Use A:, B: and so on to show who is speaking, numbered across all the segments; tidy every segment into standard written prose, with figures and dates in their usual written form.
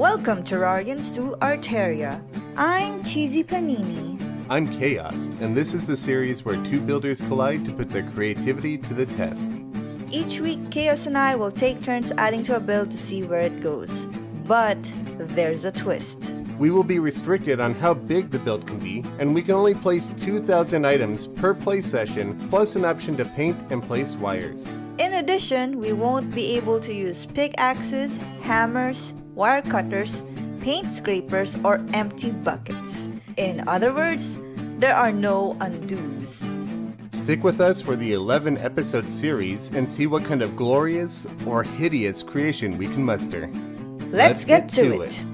A: Welcome Terrarians to Arterria. I'm CheesyPaninie.
B: I'm Khaios, and this is the series where two builders collide to put their creativity to the test.
A: Each week, Khaios and I will take turns adding to a build to see where it goes. But there's a twist.
B: We will be restricted on how big the build can be, and we can only place 2,000 items per play session, plus an option to paint and place wires.
A: In addition, we won't be able to use pickaxes, hammers, wire cutters, paint scrapers, or empty buckets. In other words, there are no undos.
B: Stick with us for the 11-episode series and see what kind of glorious or hideous creation we can muster.
A: Let's get to it.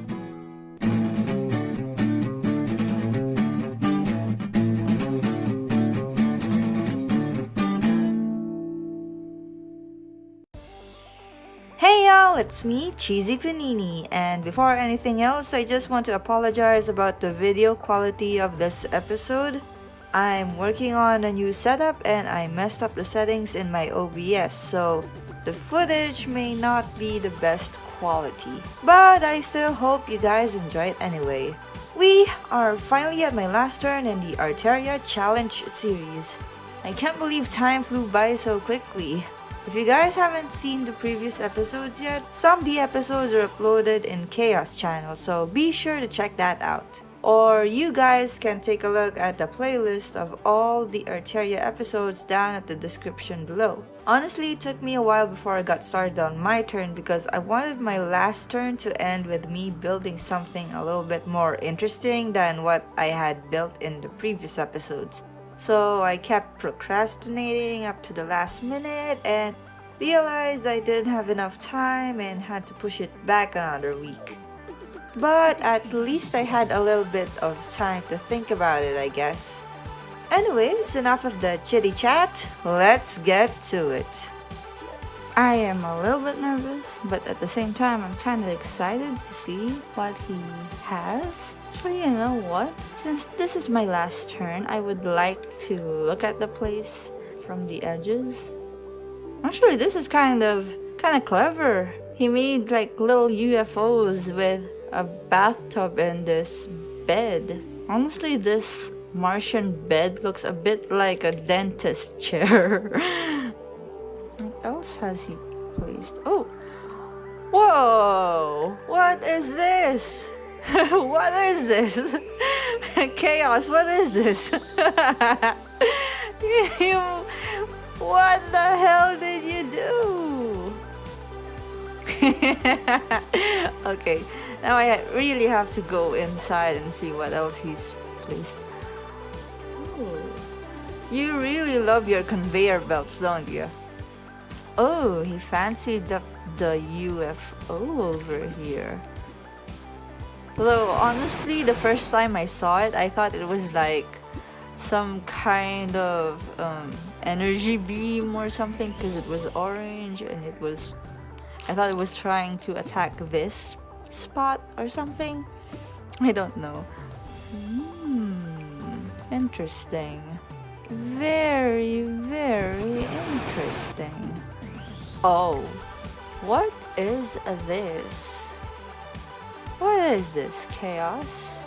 A: Hey y'all, it's me, CheesyPaninie, and before anything else, I just want to apologize about the video quality of this episode. I'm working on a new setup and I messed up the settings in my OBS, so the footage may not be the best quality. But I still hope you guys enjoy it anyway. We are finally at my last turn in the Arterria Challenge series. I can't believe time flew by so quickly. If you guys haven't seen the previous episodes yet, some of the episodes are uploaded in Khaios channel, so be sure to check that out. Or you guys can take a look at the playlist of all the Arterria episodes down at the description below. Honestly, it took me a while before I got started on my turn because I wanted my last turn to end with me building something a little bit more interesting than what I had built in the previous episodes. So I kept procrastinating up to the last minute and realized I didn't have enough time and had to push it back another week. But at least I had a little bit of time to think about it, I guess. Anyways, enough of the chitty chat, let's get to it. I am a little bit nervous, but at the same time I'm kind of excited to see what he has. Actually, you know what? Since this is my last turn, I would like to look at the place from the edges. Actually, this is kind of clever. He made like little UFOs with a bathtub and this bed. Honestly, this Martian bed looks a bit like a dentist chair. What else has he placed? Oh! Whoa! What is this? What is this? Khaios, what is this? What the hell did you do? Okay, now I really have to go inside and see what else he's placed. Oh, you really love your conveyor belts, don't you? Oh, he fancied up the UFO over here. Though honestly, the first time I saw it, I thought it was like some kind of energy beam or something because it was orange and I thought it was trying to attack this spot or something. I don't know. Interesting. Very, very interesting. Oh, what is this? What is this, Khaios?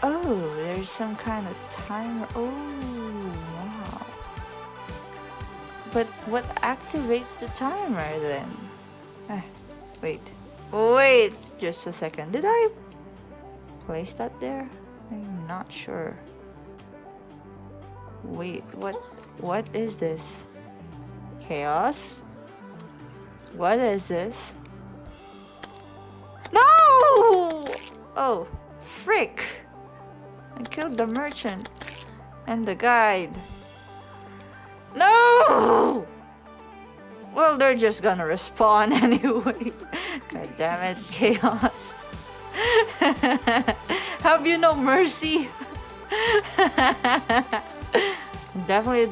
A: Oh, there's some kind of timer. Oh, wow. But what activates the timer then? Wait just a second. Did I place that there? I'm not sure. Wait, what is this? Khaios? What is this? No! Oh, frick. I killed the merchant and the guide. No! Well, they're just gonna respawn anyway. God damn it, Khaios. Have you no mercy? Definitely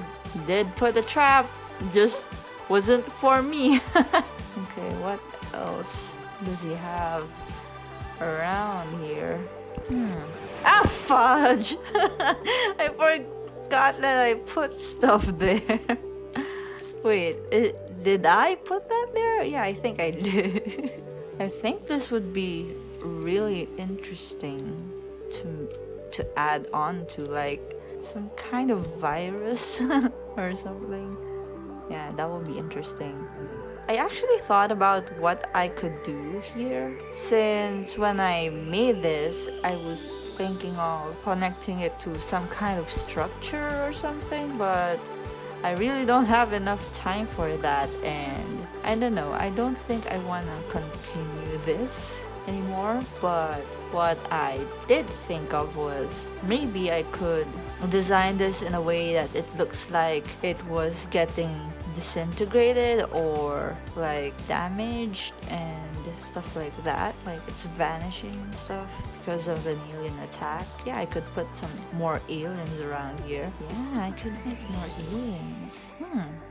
A: did put a trap, just wasn't for me. Okay, what else does he have around here? Ah, fudge! I forgot that I put stuff there. Wait, did I put that there? Yeah, I think I did. I think this would be really interesting to add on to, like some kind of virus or something. Yeah, that would be interesting. I actually thought about what I could do here, since when I made this, I was thinking of connecting it to some kind of structure or something, but I really don't have enough time for that, and I don't know, I don't think I want to continue this anymore. But what I did think of was maybe I could design this in a way that it looks like it was getting disintegrated or like damaged and stuff like that, like it's vanishing and stuff because of an alien attack. Yeah, I could put some more aliens around here. Yeah, I could make more aliens.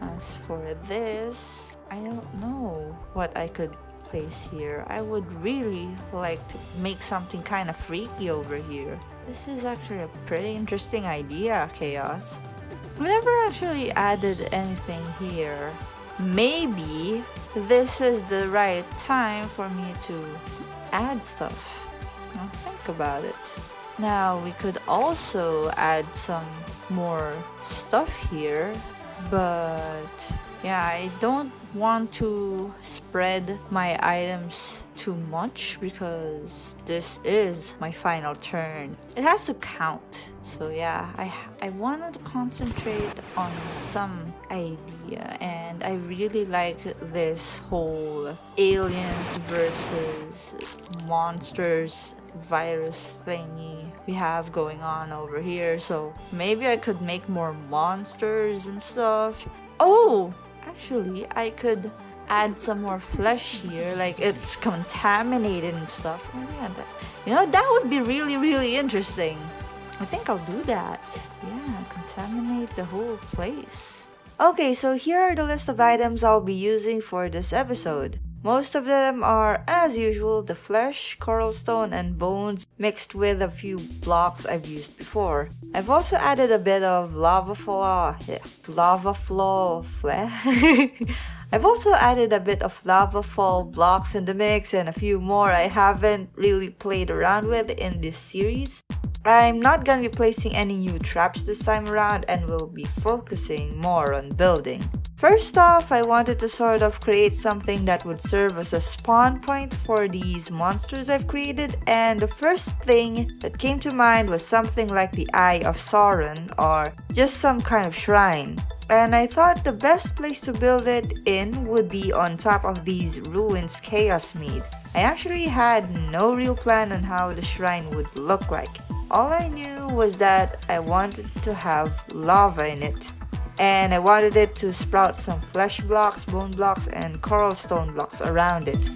A: As for this, I don't know what I could place here. I would really like to make something kind of freaky over here. This is actually a pretty interesting idea, Chaos. We never actually added anything here. Maybe this is the right time for me to add stuff. Now think about it. Now we could also add some more stuff here, but yeah, I don't want to spread my items too much because this is my final turn. It has to count. So yeah, I wanted to concentrate on some idea, and I really like this whole aliens versus monsters virus thingy we have going on over here. So maybe I could make more monsters and stuff. Oh, actually, I could add some more flesh here, like it's contaminated and stuff. Oh, yeah, that would be really, really interesting. I think I'll do that. Yeah, contaminate the whole place. Okay, so here are the list of items I'll be using for this episode. Most of them are, as usual, the flesh, coral stone, and bones mixed with a few blocks I've used before. I've also added a bit of lava flow I've also added a bit of lava fall blocks in the mix and a few more I haven't really played around with in this series. I'm not gonna be placing any new traps this time around and will be focusing more on building. First off, I wanted to sort of create something that would serve as a spawn point for these monsters I've created, and the first thing that came to mind was something like the Eye of Sauron or just some kind of shrine. And I thought the best place to build it in would be on top of these ruins Chaos made. I actually had no real plan on how the shrine would look like. All I knew was that I wanted to have lava in it, and I wanted it to sprout some flesh blocks, bone blocks, and coral stone blocks around it.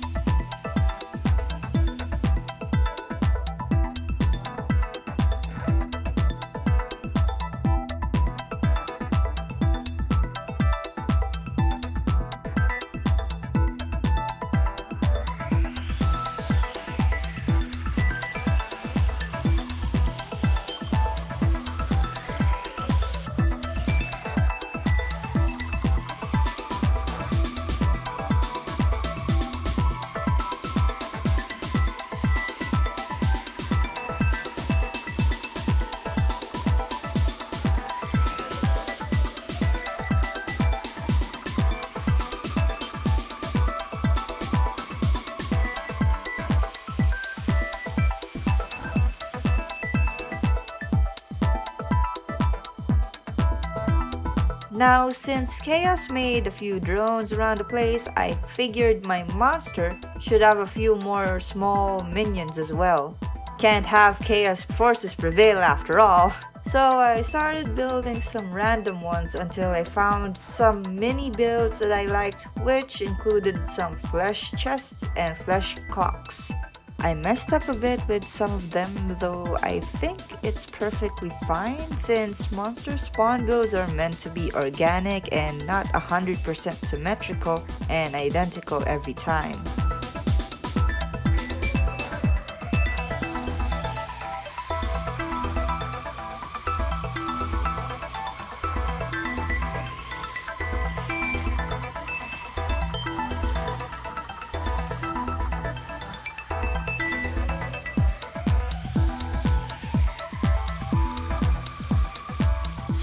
A: Now, since Chaos made a few drones around the place, I figured my monster should have a few more small minions as well. Can't have Chaos forces prevail after all. So I started building some random ones until I found some mini builds that I liked, which included some flesh chests and flesh clocks. I messed up a bit with some of them, though I think it's perfectly fine since monster spawn builds are meant to be organic and not 100% symmetrical and identical every time.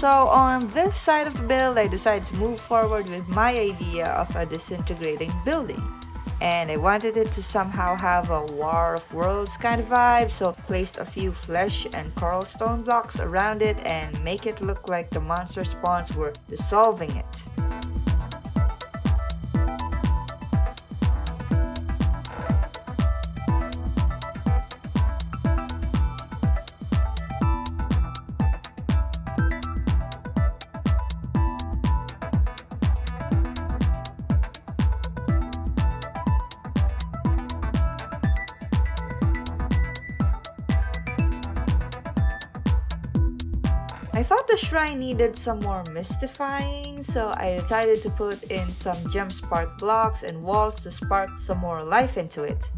A: So on this side of the build, I decided to move forward with my idea of a disintegrating building. And I wanted it to somehow have a War of Worlds kind of vibe, so placed a few flesh and coral stone blocks around it and make it look like the monster spawns were dissolving it. I thought the shrine needed some more mystifying, so I decided to put in some gem spark blocks and walls to spark some more life into it.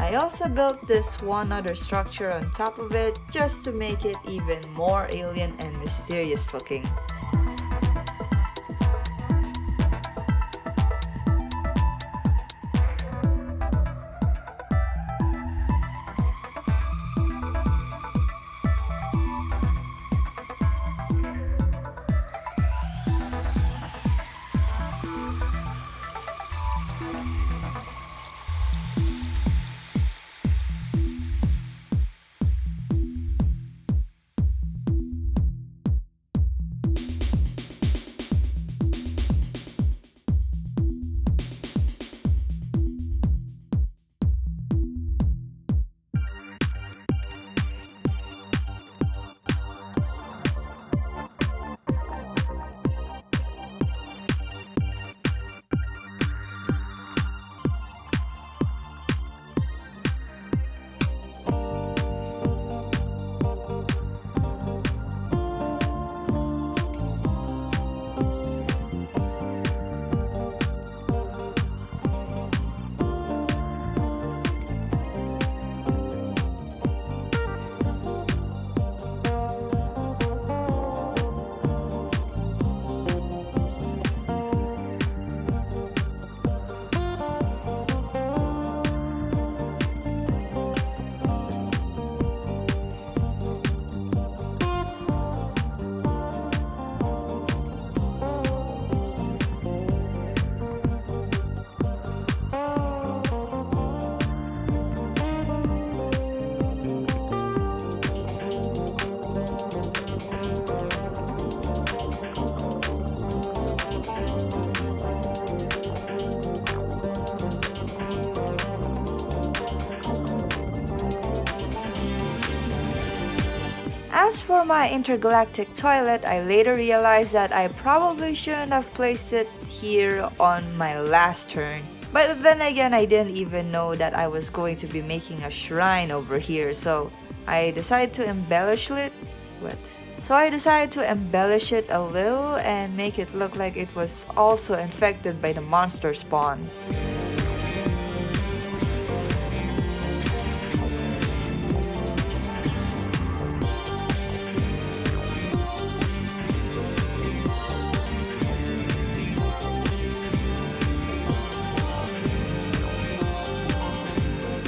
A: I also built this one other structure on top of it just to make it even more alien and mysterious looking. As for my intergalactic toilet, I later realized that I probably shouldn't have placed it here on my last turn. But then again, I didn't even know that I was going to be making a shrine over here, so I decided to embellish it. I decided to embellish it a little and make it look like it was also infected by the monster spawn.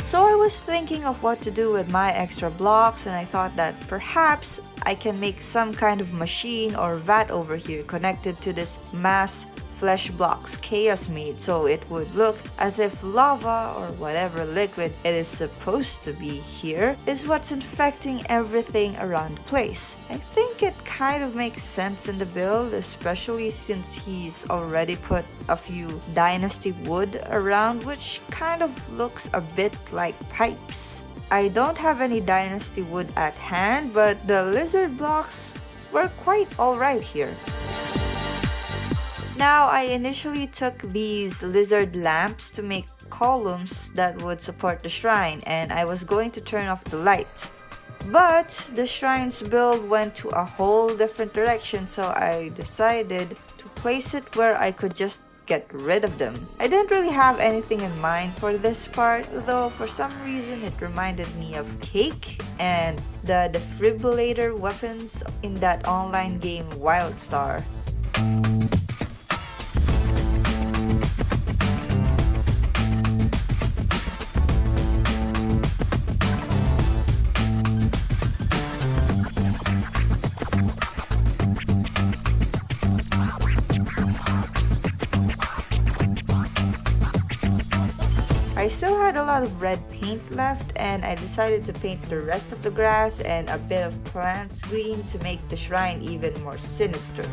A: So I was thinking of what to do with my extra blocks, and I thought that perhaps I can make some kind of machine or vat over here connected to this mass flesh blocks Khaios made, so it would look as if lava or whatever liquid it is supposed to be here is what's infecting everything around the place. I think it kind of makes sense in the build, especially since he's already put a few dynasty wood around, which kind of looks a bit like pipes. I don't have any dynasty wood at hand, but the lizard blocks were quite alright here. Now, I initially took these lizard lamps to make columns that would support the shrine, and I was going to turn off the light. But the shrine's build went to a whole different direction, so I decided to place it where I could just get rid of them. I didn't really have anything in mind for this part, though for some reason it reminded me of Cake and the defibrillator weapons in that online game Wildstar. I still had a lot of red paint left, and I decided to paint the rest of the grass and a bit of plants green to make the shrine even more sinister.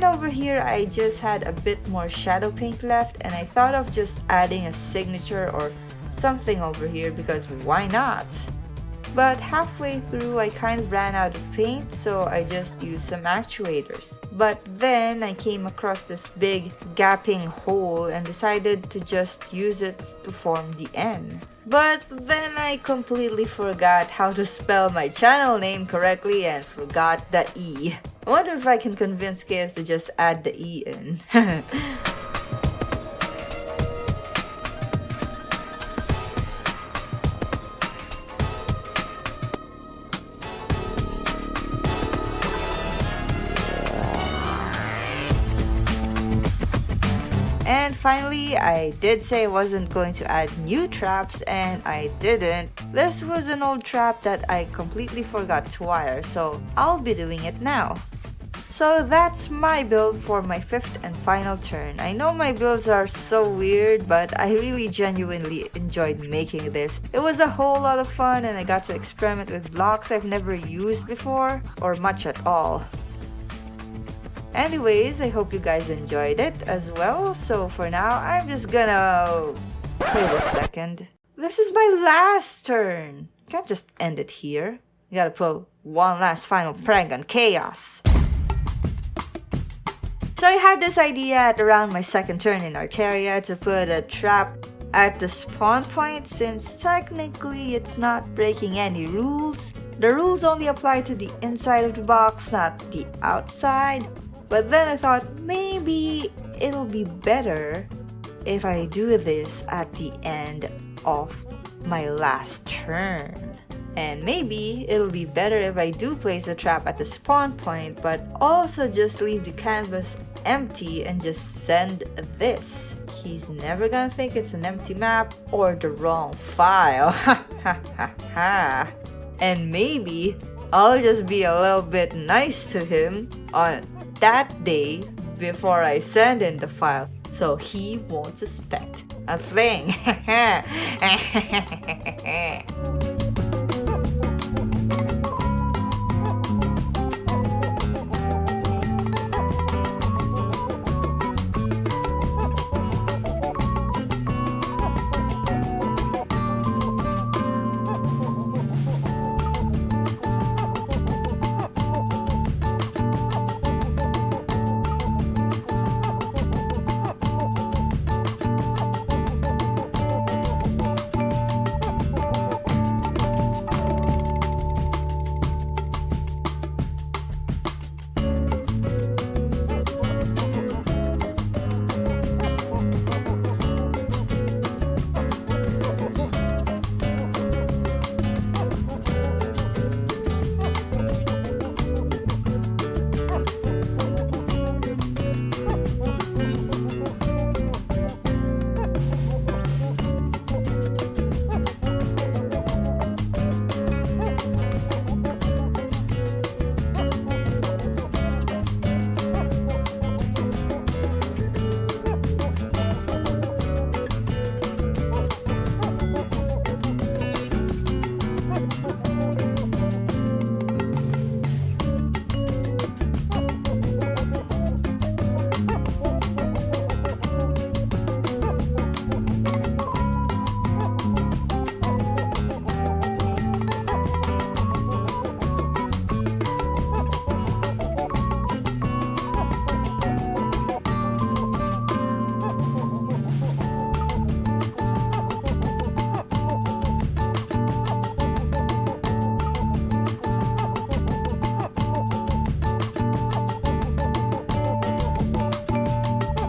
A: Over here I just had a bit more shadow paint left, and I thought of just adding a signature or something over here because why not? But halfway through I kind of ran out of paint, so I just used some actuators. But then I came across this big gapping hole and decided to just use it to form the N. But then I completely forgot how to spell my channel name correctly and forgot the E. I wonder if I can convince Khaios to just add the E in. And finally, I did say I wasn't going to add new traps, and I didn't. This was an old trap that I completely forgot to wire, so I'll be doing it now. So that's my build for my 5th and final turn. I know my builds are so weird, but I really genuinely enjoyed making this. It was a whole lot of fun, and I got to experiment with blocks I've never used before, or much at all. Anyways, I hope you guys enjoyed it as well. So for now, I'm just gonna... wait a second. This is my last turn. Can't just end it here. You gotta pull one last final prank on Khaios. So I had this idea at around my 2nd turn in Arterria to put a trap at the spawn point, since technically it's not breaking any rules. The rules only apply to the inside of the box, not the outside. But then I thought maybe it'll be better if I do this at the end of my last turn. And maybe it'll be better if I do place the trap at the spawn point, but also just leave the canvas empty and just send this. He's never gonna think it's an empty map or the wrong file. Ha ha ha ha. And maybe I'll just be a little bit nice to him on that day before I send in the file, so he won't suspect a thing.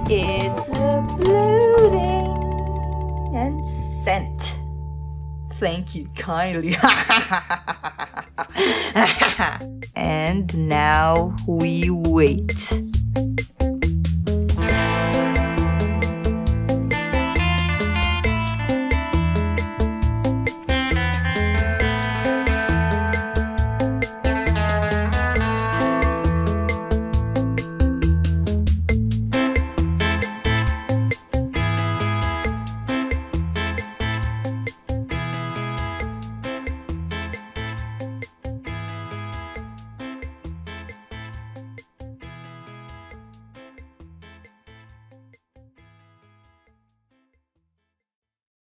A: It's uploading and sent. Thank you kindly. And now we wait.